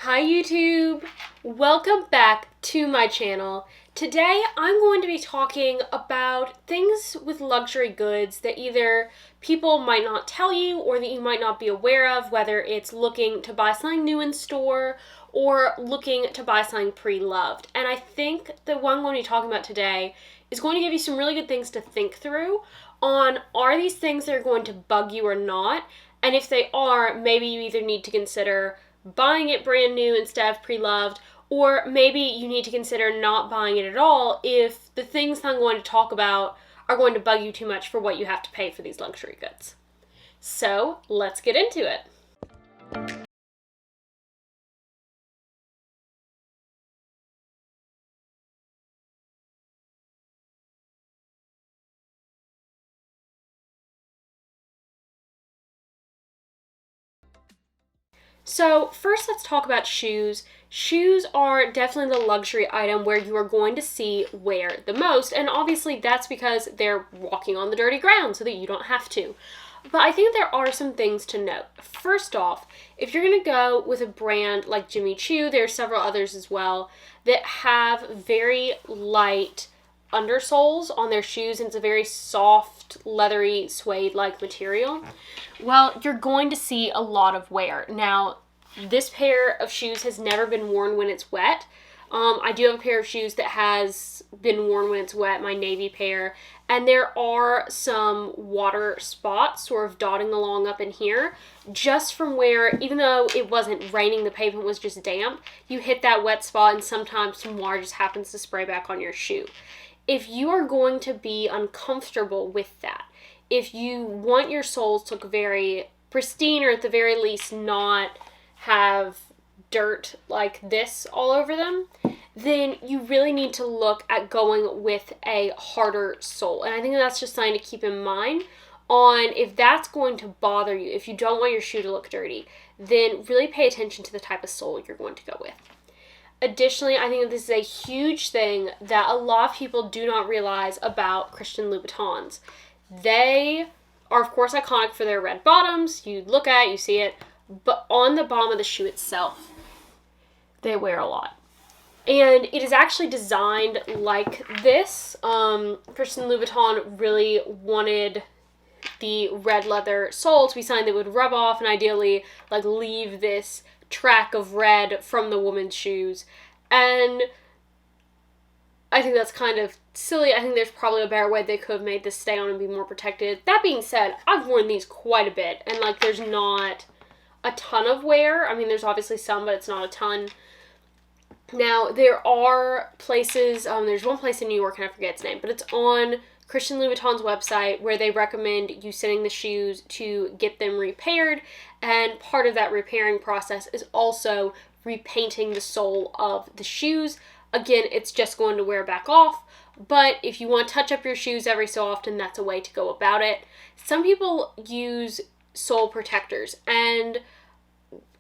Hi YouTube! Welcome back to my channel. Today I'm going to be talking about things with luxury goods that either people might not tell you or that you might not be aware of, whether it's looking to buy something new in store or looking to buy something pre-loved. And I think that what I'm going to be talking about today is going to give you some really good things to think through on, are these things that are going to bug you or not? And if they are, maybe you either need to consider buying it brand new instead of pre-loved, or maybe you need to consider not buying it at all if the things I'm going to talk about are going to bug you too much for what you have to pay for these luxury goods. So let's get into it. So first let's talk about shoes. Shoes are definitely the luxury item where you are going to see wear the most, and obviously that's because they're walking on the dirty ground so that you don't have to. But I think there are some things to note. First off, if you're going to go with a brand like Jimmy Choo, there are several others as well that have very light undersoles on their shoes, and it's a very soft, leathery, suede-like material. Well, you're going to see a lot of wear. Now, this pair of shoes has never been worn when it's wet. I do have a pair of shoes that has been worn when it's wet, my navy pair, and there are some water spots sort of dotting along up in here, just from where, even though it wasn't raining, the pavement was just damp, you hit that wet spot and sometimes some water just happens to spray back on your shoe. If you are going to be uncomfortable with that, if you want your soles to look very pristine, or at the very least not have dirt like this all over them, then you really need to look at going with a harder sole. And I think that's just something to keep in mind on if that's going to bother you, if you don't want your shoe to look dirty, then really pay attention to the type of sole you're going to go with. Additionally, I think that this is a huge thing that a lot of people do not realize about Christian Louboutins. They are, of course, iconic for their red bottoms. You look at it, you see it, but on the bottom of the shoe itself, they wear a lot. And it is actually designed like this. Christian Louboutin really wanted the red leather sole to be something that would rub off and ideally like leave this track of red from the woman's shoes. And I think that's kind of silly. I think there's probably a better way they could have made this stay on and be more protected. That being said, I've worn these quite a bit, and like there's not a ton of wear. I mean, there's obviously some, but it's not a ton. Now, there are places, there's one place in New York, and I forget its name, but it's on Christian Louboutin's website where they recommend you sending the shoes to get them repaired, and part of that repairing process is also repainting the sole of the shoes. Again, it's just going to wear back off, but if you want to touch up your shoes every so often, that's a way to go about it. Some people use sole protectors, and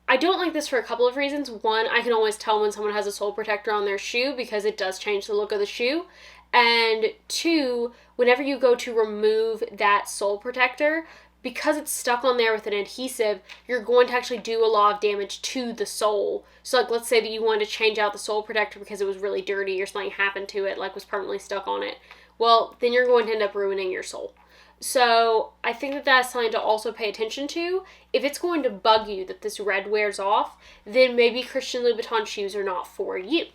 I don't like this for a couple of reasons. One, I can always tell when someone has a sole protector on their shoe because it does change the look of the shoe. And two, whenever you go to remove that sole protector, because it's stuck on there with an adhesive, you're going to actually do a lot of damage to the sole. So like, let's say that you wanted to change out the sole protector because it was really dirty or something happened to it, like was permanently stuck on it. Well, then you're going to end up ruining your sole. So I think that that's something to also pay attention to. If it's going to bug you that this red wears off, then maybe Christian Louboutin shoes are not for you.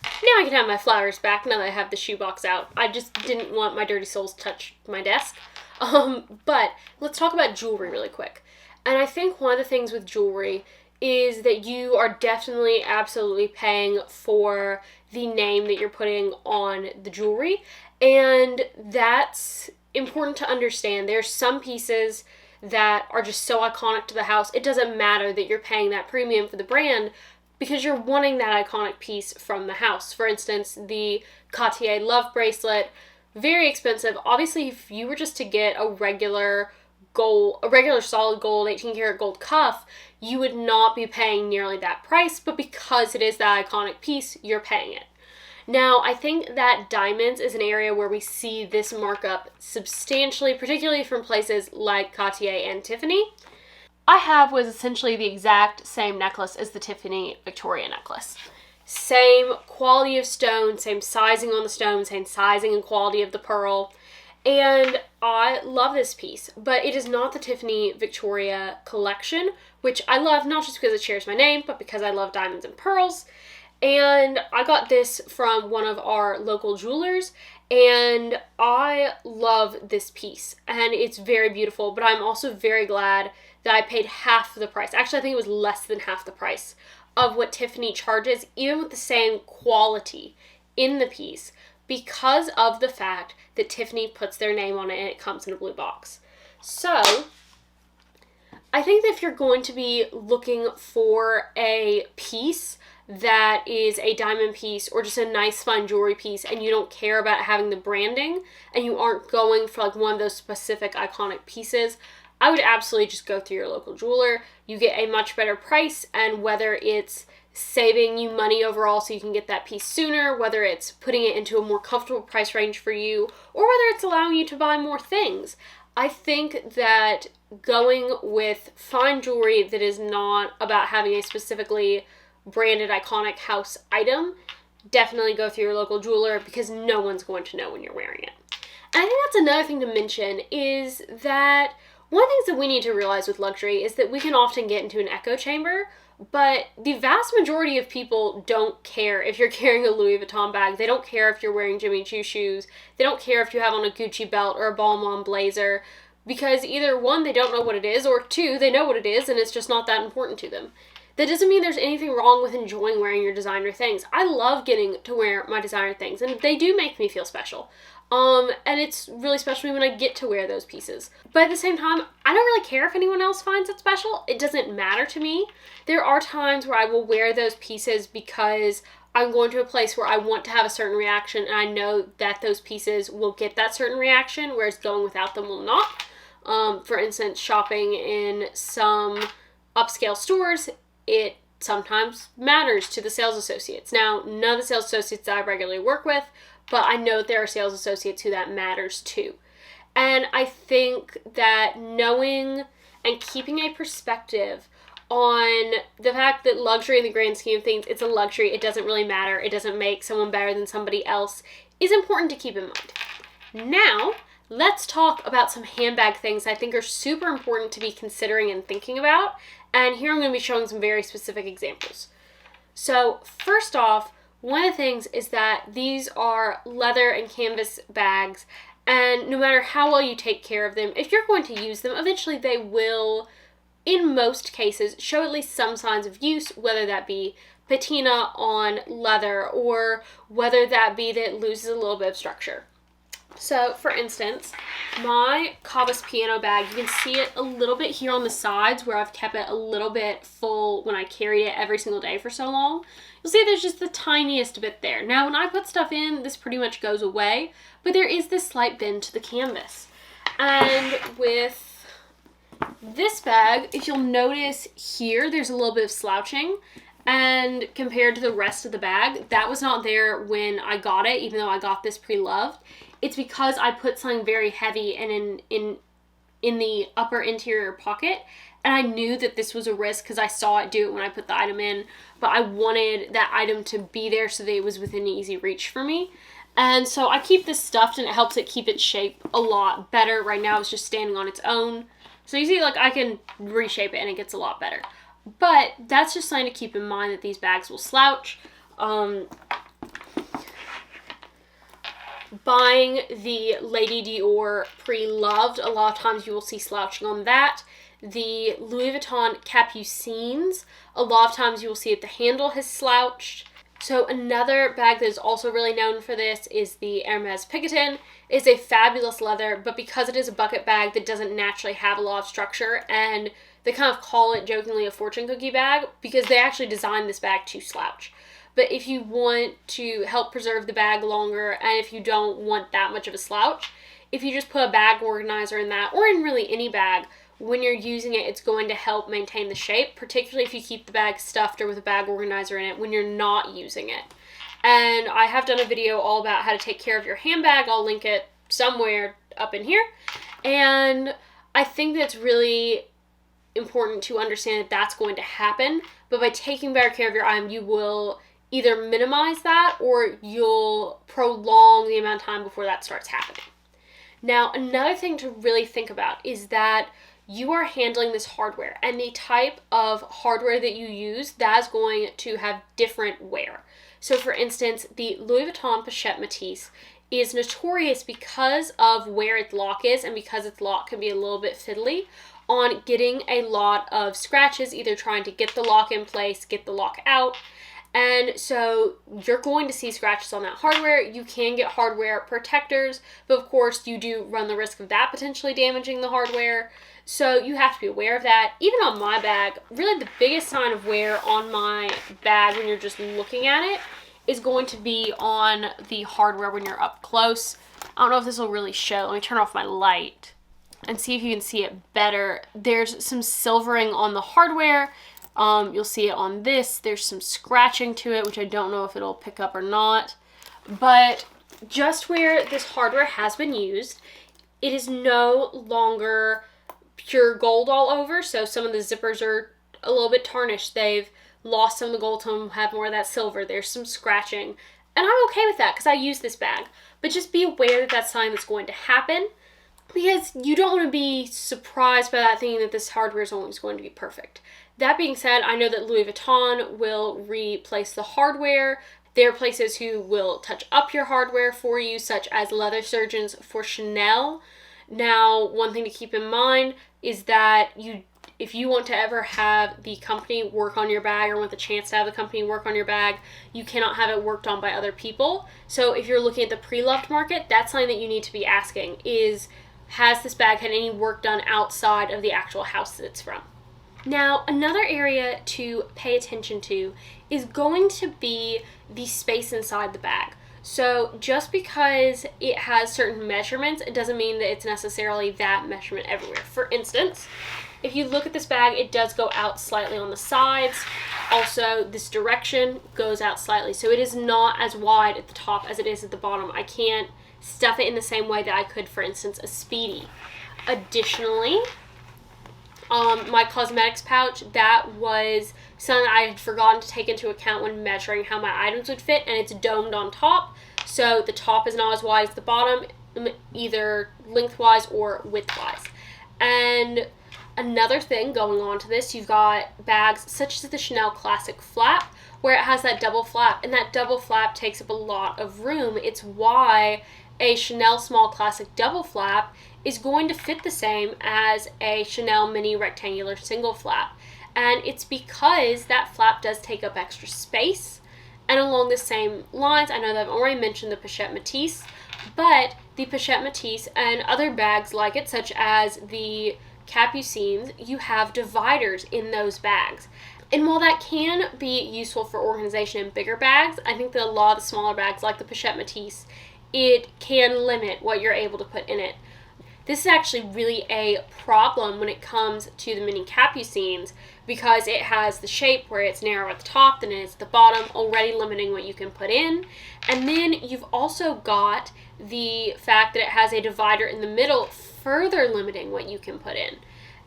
Now I can have my flowers back now that I have the shoebox out. I just didn't want my dirty soles to touch my desk. But let's talk about jewelry really quick. And I think one of the things with jewelry is that you are definitely absolutely paying for the name that you're putting on the jewelry. And that's important to understand. There's some pieces that are just so iconic to the house, it doesn't matter that you're paying that premium for the brand because you're wanting that iconic piece from the house. For instance, the Cartier Love Bracelet, very expensive. Obviously, if you were just to get a regular solid gold, 18 karat gold cuff, you would not be paying nearly that price, but because it is that iconic piece, you're paying it. Now, I think that diamonds is an area where we see this markup substantially, particularly from places like Cartier and Tiffany. I have was essentially the exact same necklace as the Tiffany Victoria necklace. Same quality of stone, same sizing on the stone, same sizing and quality of the pearl. And I love this piece, but it is not the Tiffany Victoria collection, which I love not just because it shares my name, but because I love diamonds and pearls. And I got this from one of our local jewelers, and I love this piece, and it's very beautiful, but I'm also very glad that I paid half the price. Actually, I think it was less than half the price of what Tiffany charges, even with the same quality in the piece, because of the fact that Tiffany puts their name on it and it comes in a blue box. So I think that if you're going to be looking for a piece that is a diamond piece or just a nice fine jewelry piece, and you don't care about having the branding and you aren't going for like one of those specific iconic pieces, I would absolutely just go through your local jeweler. You get a much better price, and whether it's saving you money overall so you can get that piece sooner, whether it's putting it into a more comfortable price range for you, or whether it's allowing you to buy more things, I think that going with fine jewelry that is not about having a specifically branded iconic house item, definitely go through your local jeweler, because no one's going to know when you're wearing it. And I think that's another thing to mention, is that one of the things that we need to realize with luxury is that we can often get into an echo chamber, but the vast majority of people don't care if you're carrying a Louis Vuitton bag. They don't care if you're wearing Jimmy Choo shoes. They don't care if you have on a Gucci belt or a Balmain blazer, because either one, they don't know what it is, or two, they know what it is and it's just not that important to them. That doesn't mean there's anything wrong with enjoying wearing your designer things. I love getting to wear my designer things, and they do make me feel special. And it's really special to me when I get to wear those pieces. But at the same time, I don't really care if anyone else finds it special. It doesn't matter to me. There are times where I will wear those pieces because I'm going to a place where I want to have a certain reaction, and I know that those pieces will get that certain reaction, whereas going without them will not. For instance, shopping in some upscale stores, it sometimes matters to the sales associates. Now, none of the sales associates that I regularly work with, but I know there are sales associates who that matters to. And I think that knowing and keeping a perspective on the fact that luxury in the grand scheme of things, it's a luxury, it doesn't really matter, it doesn't make someone better than somebody else, is important to keep in mind. Now, let's talk about some handbag things I think are super important to be considering and thinking about. And here I'm going to be showing some very specific examples. So first off, one of the things is that these are leather and canvas bags, and no matter how well you take care of them, if you're going to use them, eventually they will, in most cases, show at least some signs of use, whether that be patina on leather or whether that be that it loses a little bit of structure. So, for instance, my Cabas piano bag, you can see it a little bit here on the sides where I've kept it a little bit full when I carried it every single day for so long. You'll see there's just the tiniest bit there. Now, when I put stuff in, this pretty much goes away, but there is this slight bend to the canvas. And with this bag, if you'll notice here, there's a little bit of slouching. And compared to the rest of the bag, that was not there when I got it, even though I got this pre-loved. It's because I put something very heavy and in the upper interior pocket, and I knew that this was a risk because I saw it do it when I put the item in, but I wanted that item to be there so that it was within easy reach for me. And so I keep this stuffed, and it helps it keep its shape a lot better. Right now it's just standing on its own. So you see, like, I can reshape it and it gets a lot better. But that's just something to keep in mind, that these bags will slouch. Buying the Lady Dior pre-loved, a lot of times you will see slouching on that. The Louis Vuitton Capucines, a lot of times you will see that the handle has slouched. So another bag that is also really known for this is the Hermes Picotin. It's a fabulous leather, but because it is a bucket bag that doesn't naturally have a lot of structure, and they kind of call it jokingly a fortune cookie bag because they actually designed this bag to slouch. But if you want to help preserve the bag longer, and if you don't want that much of a slouch, if you just put a bag organizer in that, or in really any bag, when you're using it, it's going to help maintain the shape, particularly if you keep the bag stuffed or with a bag organizer in it when you're not using it. And I have done a video all about how to take care of your handbag. I'll link it somewhere up in here. And I think that's really important to understand that that's going to happen. But by taking better care of your item, you will either minimize that or you'll prolong the amount of time before that starts happening. Now, another thing to really think about is that you are handling this hardware, and the type of hardware that you use, that's going to have different wear. So for instance, the Louis Vuitton Pochette Métis is notorious because of where its lock is and because its lock can be a little bit fiddly on getting a lot of scratches, either trying to get the lock in place, get the lock out. And so you're going to see scratches on that hardware. You can get hardware protectors, but of course you do run the risk of that potentially damaging the hardware. So you have to be aware of that. Even on my bag, really the biggest sign of wear on my bag when you're just looking at it is going to be on the hardware when you're up close. I don't know if this will really show. Let me turn off my light and see if you can see it better. There's some silvering on the hardware. You'll see it on this. There's some scratching to it, which I don't know if it'll pick up or not. But just where this hardware has been used, it is no longer pure gold all over. So some of the zippers are a little bit tarnished. They've lost some of the gold tone, have more of that silver. There's some scratching. And I'm okay with that because I use this bag. But just be aware that that's something that's going to happen, because you don't want to be surprised by that, thinking that this hardware is always going to be perfect. That being said, I know that Louis Vuitton will replace the hardware. There are places who will touch up your hardware for you, such as leather surgeons for Chanel. Now, one thing to keep in mind is that if you want to ever have the company work on your bag, or want the chance to have the company work on your bag, you cannot have it worked on by other people. So if you're looking at the pre-loved market, that's something that you need to be asking is, has this bag had any work done outside of the actual house that it's from? Now, another area to pay attention to is going to be the space inside the bag. So just because it has certain measurements, it doesn't mean that it's necessarily that measurement everywhere. For instance, if you look at this bag, it does go out slightly on the sides. Also, this direction goes out slightly. So it is not as wide at the top as it is at the bottom. I can't stuff it in the same way that I could, for instance, a Speedy. Additionally, my cosmetics pouch, that was something I had forgotten to take into account when measuring how my items would fit, and it's domed on top, so the top is not as wide as the bottom, either lengthwise or widthwise. And another thing going on to this, you've got bags such as the Chanel Classic Flap, where it has that double flap, and that double flap takes up a lot of room. It's why a Chanel Small Classic Double Flap is going to fit the same as a Chanel Mini Rectangular Single Flap. And it's because that flap does take up extra space. And along the same lines, I know that I've already mentioned the Pochette Métis, but the Pochette Métis and other bags like it, such as the Capucines, you have dividers in those bags. And while that can be useful for organization in bigger bags, I think that a lot of the smaller bags, like the Pochette Métis, it can limit what you're able to put in it. This is actually really a problem when it comes to the mini Capucines, because it has the shape where it's narrow at the top than it is at the bottom, already limiting what you can put in. And then you've also got the fact that it has a divider in the middle, further limiting what you can put in.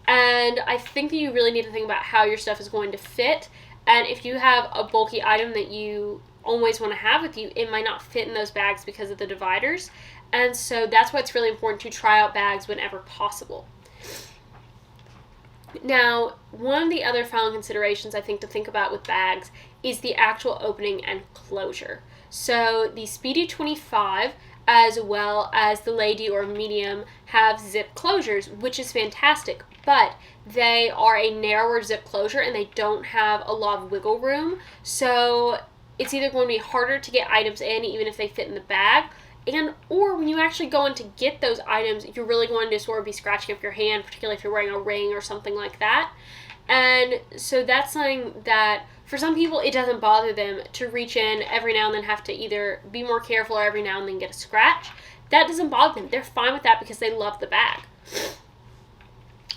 And I think that you really need to think about how your stuff is going to fit. And if you have a bulky item that you always want to have with you, it might not fit in those bags because of the dividers. And so that's why it's really important to try out bags whenever possible. Now, one of the other final considerations I think to think about with bags is the actual opening and closure. So the Speedy 25 as well as the Lady or Medium have zip closures, which is fantastic, but they are a narrower zip closure and they don't have a lot of wiggle room. So it's either going to be harder to get items in even if they fit in the bag, or when you actually go in to get those items, you're really going to sort of be scratching up your hand, particularly if you're wearing a ring or something like that. And so that's something that for some people it doesn't bother them to reach in every now and then, have to either be more careful or every now and then get a scratch. That doesn't bother them. They're fine with that because they love the bag.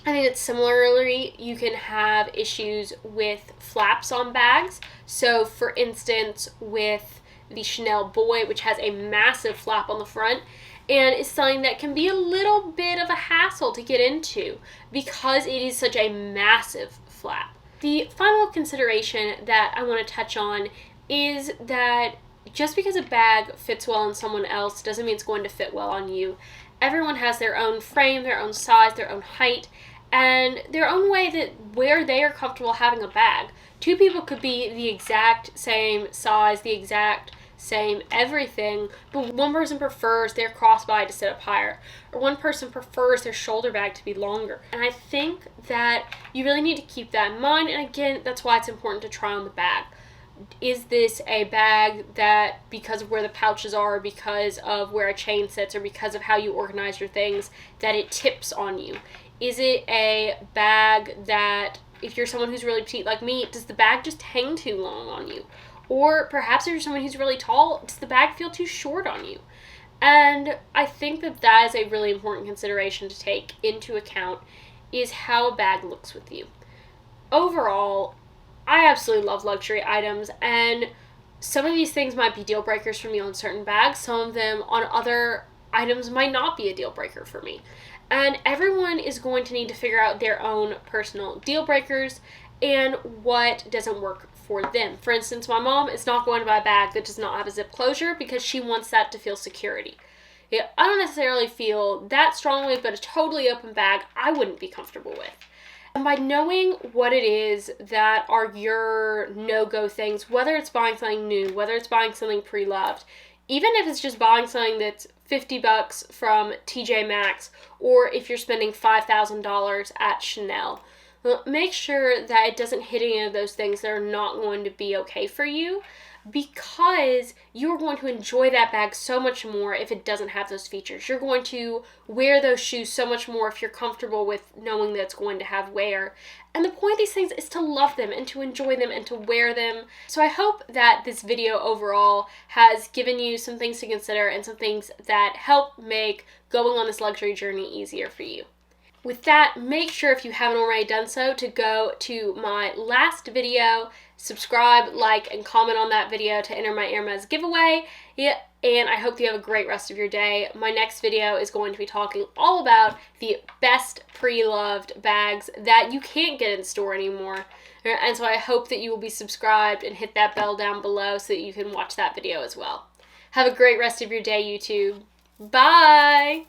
I think that similarly, you can have issues with flaps on bags. So for instance, with the Chanel Boy, which has a massive flap on the front, and is something that can be a little bit of a hassle to get into because it is such a massive flap. The final consideration that I want to touch on is that just because a bag fits well on someone else doesn't mean it's going to fit well on you. Everyone has their own frame, their own size, their own height, and their own way that where they are comfortable having a bag. Two people could be the exact same size, the exact same everything, but one person prefers their crossbody to sit up higher, or one person prefers their shoulder bag to be longer. And I think that you really need to keep that in mind, and again, that's why it's important to try on the bag. Is this a bag that, because of where the pouches are, because of where a chain sits, or because of how you organize your things, that it tips on you? Is it a bag that, if you're someone who's really petite like me, does the bag just hang too long on you? Or perhaps if you're someone who's really tall, does the bag feel too short on you? And I think that that is a really important consideration to take into account, is how a bag looks with you. Overall, I absolutely love luxury items, and some of these things might be deal breakers for me on certain bags. Some of them on other items might not be a deal breaker for me. And everyone is going to need to figure out their own personal deal breakers and what doesn't work for them. For instance, my mom is not going to buy a bag that does not have a zip closure because she wants that to feel security. Yeah, I don't necessarily feel that strongly, but a totally open bag I wouldn't be comfortable with. And by knowing what it is that are your no-go things, whether it's buying something new, whether it's buying something pre-loved, even if it's just buying something that's $50 from TJ Maxx, or if you're spending $5,000 at Chanel, make sure that it doesn't hit any of those things that are not going to be okay for you, because you're going to enjoy that bag so much more if it doesn't have those features. You're going to wear those shoes so much more if you're comfortable with knowing that it's going to have wear. And the point of these things is to love them and to enjoy them and to wear them. So I hope that this video overall has given you some things to consider and some things that help make going on this luxury journey easier for you. With that, make sure, if you haven't already done so, to go to my last video, subscribe, like, and comment on that video to enter my Hermes giveaway. Yeah, and I hope you have a great rest of your day. My next video is going to be talking all about the best pre-loved bags that you can't get in store anymore. And so I hope that you will be subscribed and hit that bell down below so that you can watch that video as well. Have a great rest of your day, YouTube. Bye!